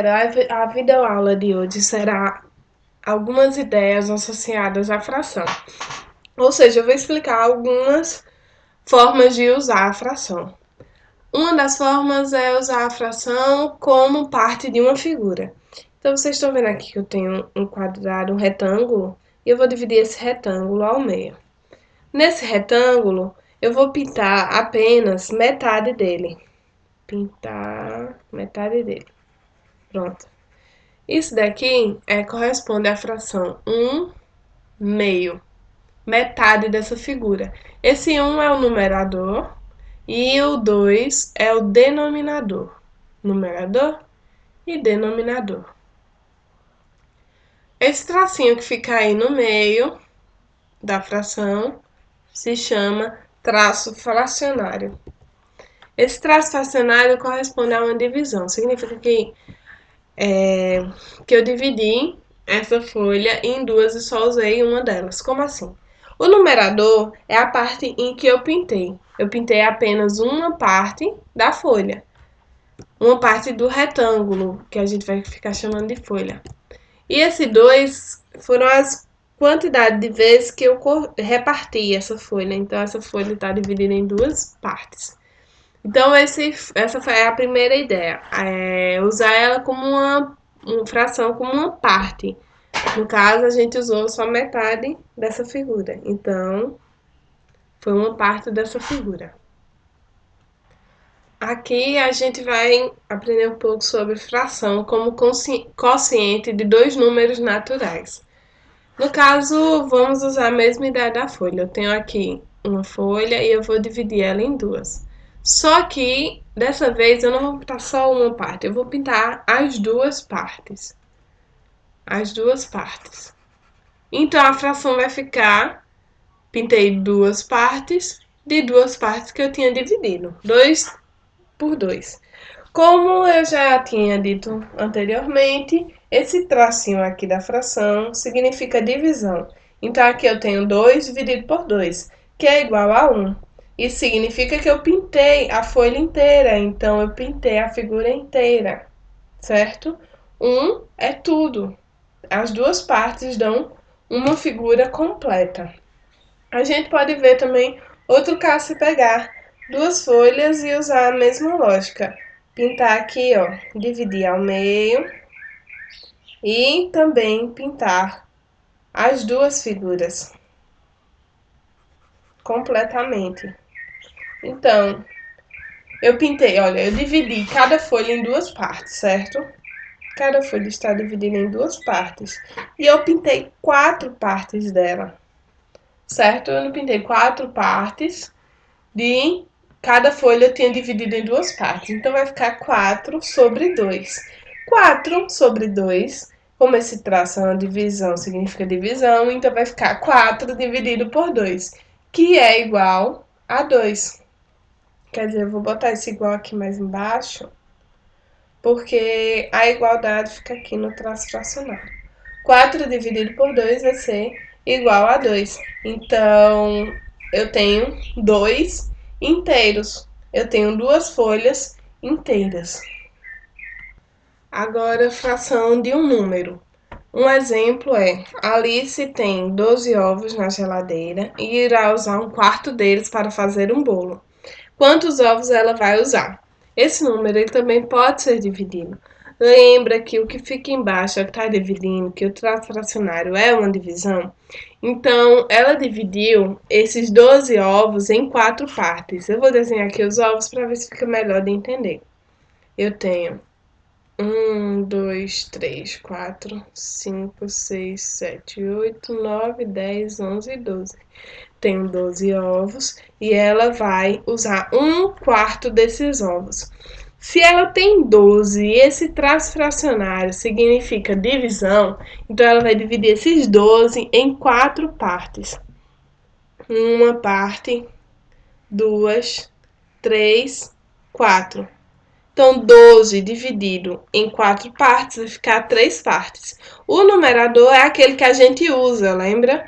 galera, a videoaula de hoje será algumas ideias associadas à fração. Ou seja, eu vou explicar algumas formas de usar a fração. Uma das formas é usar a fração como parte de uma figura. Então, vocês estão vendo aqui que eu tenho um quadrado, um retângulo, e eu vou dividir esse retângulo ao meio. Nesse retângulo, eu vou pintar apenas metade dele. Pintar metade dele. Pronto. Isso daqui corresponde à fração 1/2, metade dessa figura. Esse 1 é o numerador e o 2 é o denominador. Numerador e denominador. Esse tracinho que fica aí no meio da fração se chama traço fracionário. Esse traço fracionário corresponde a uma divisão. Significa que eu dividi essa folha em duas e só usei uma delas. Como assim? O numerador é a parte em que eu pintei. Eu pintei apenas uma parte da folha. Uma parte do retângulo, que a gente vai ficar chamando de folha. E esse 2 foram as quantidades de vezes que eu reparti essa folha. Então, essa folha está dividida em duas partes. Então, essa foi a primeira ideia. Usar ela como uma fração, como uma parte. No caso, a gente usou só metade dessa figura. Então, foi uma parte dessa figura. Aqui a gente vai aprender um pouco sobre fração como quociente de dois números naturais. No caso, vamos usar a mesma ideia da folha. Eu tenho aqui uma folha e eu vou dividir ela em duas. Só que, dessa vez, eu não vou pintar só uma parte, eu vou pintar as duas partes. As duas partes. Então, a fração vai ficar, pintei duas partes de duas partes que eu tinha dividido. 2 por 2. Como eu já tinha dito anteriormente, esse tracinho aqui da fração significa divisão. Então, aqui eu tenho 2 dividido por 2, que é igual a 1. Isso significa que eu pintei a folha inteira, então eu pintei a figura inteira, certo? 1 é tudo. As duas partes dão uma figura completa. A gente pode ver também outro caso se pegar duas folhas e usar a mesma lógica. Pintar aqui, ó, dividir ao meio e também pintar as duas figuras completamente. Então, eu pintei, olha, eu dividi cada folha em duas partes, certo? Cada folha está dividida em duas partes. E eu pintei 4 partes dela, certo? Eu não pintei 4 partes de cada folha eu tinha dividido em duas partes. Então, vai ficar 4 sobre 2. 4 sobre 2, como esse traço é uma divisão, significa divisão, então vai ficar 4 dividido por 2, que é igual a 2. Quer dizer, eu vou botar esse igual aqui mais embaixo, porque a igualdade fica aqui no traço fracionário. 4 dividido por 2 vai ser igual a 2. Então, eu tenho 2 inteiros. Eu tenho duas folhas inteiras. Agora, fração de um número. Um exemplo é: Alice tem 12 ovos na geladeira e irá usar um quarto deles para fazer um bolo. Quantos ovos ela vai usar? Esse número ele também pode ser dividido. Lembra que o que fica embaixo é o que está dividindo, que o traço fracionário é uma divisão? Então, ela dividiu esses 12 ovos em 4 partes. Eu vou desenhar aqui os ovos para ver se fica melhor de entender. Eu tenho 1, 2, 3, 4, 5, 6, 7, 8, 9, 10, 11 e 12. Tenho 12 ovos e ela vai usar um quarto desses ovos. Se ela tem 12 e esse traço fracionário significa divisão, então ela vai dividir esses 12 em 4 partes. Uma parte, 2, 3, 4. Então, 12 dividido em 4 partes vai ficar 3 partes. O numerador é aquele que a gente usa, lembra?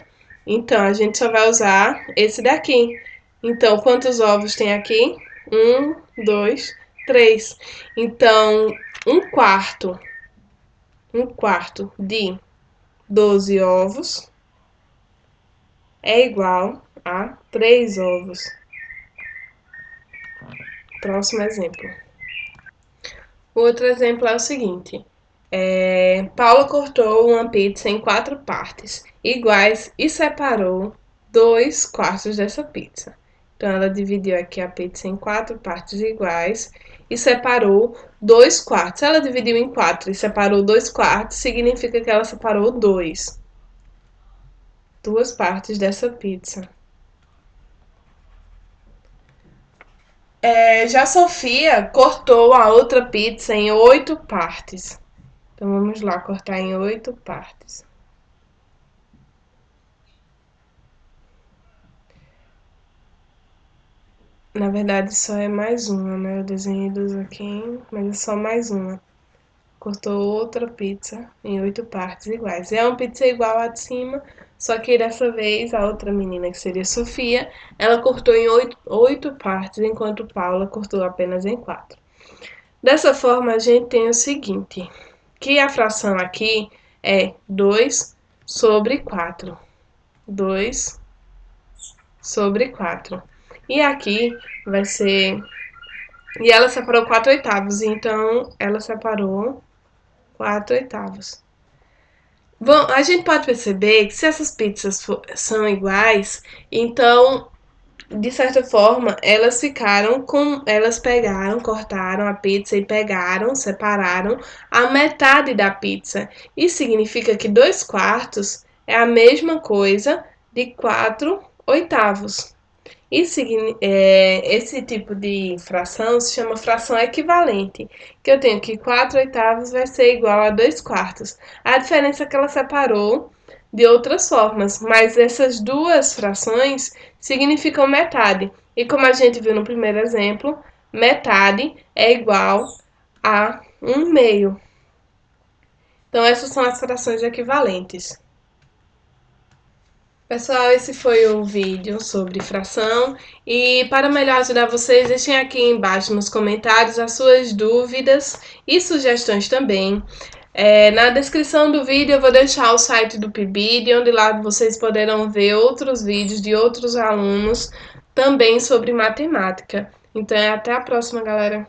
Então, a gente só vai usar esse daqui. Então, quantos ovos tem aqui? 1, 2, 3. Então, um quarto 1/4 de 12 ovos é igual a 3 ovos. Próximo exemplo. O outro exemplo é o seguinte. Paula cortou uma pizza em 4 partes iguais e separou 2/4 dessa pizza. Então, ela dividiu aqui a pizza em 4 partes iguais e separou 2/4. Se ela dividiu em 4 e separou 2/4, significa que ela separou duas partes dessa pizza. Já Sofia cortou a outra pizza em 8 partes. Então, vamos lá, cortar em 8 partes. Na verdade, só é mais uma, né? Eu desenhei duas aqui, mas é só mais uma. Cortou outra pizza em 8 partes iguais. É uma pizza igual à de cima, só que dessa vez a outra menina, que seria Sofia, ela cortou em 8 partes, enquanto Paula cortou apenas em 4. Dessa forma, a gente tem o seguinte, que a fração aqui é 2/4. 2/4. E aqui vai ser... E ela separou 4/8, então ela separou 4/8. Bom, a gente pode perceber que se essas pizzas são iguais, então, de certa forma, elas pegaram, cortaram a pizza e pegaram, separaram a metade da pizza. Isso significa que 2/4 é a mesma coisa de 4/8. Esse tipo de fração se chama fração equivalente, que eu tenho que 4/8 vai ser igual a 2/4. A diferença é que ela separou de outras formas, mas essas duas frações significam metade. E como a gente viu no primeiro exemplo, metade é igual a 1/2. Então, essas são as frações equivalentes. Pessoal, esse foi o vídeo sobre fração e para melhor ajudar vocês, deixem aqui embaixo nos comentários as suas dúvidas e sugestões também. Na descrição do vídeo eu vou deixar o site do PIBID, onde lá vocês poderão ver outros vídeos de outros alunos também sobre matemática. Então, até a próxima, galera!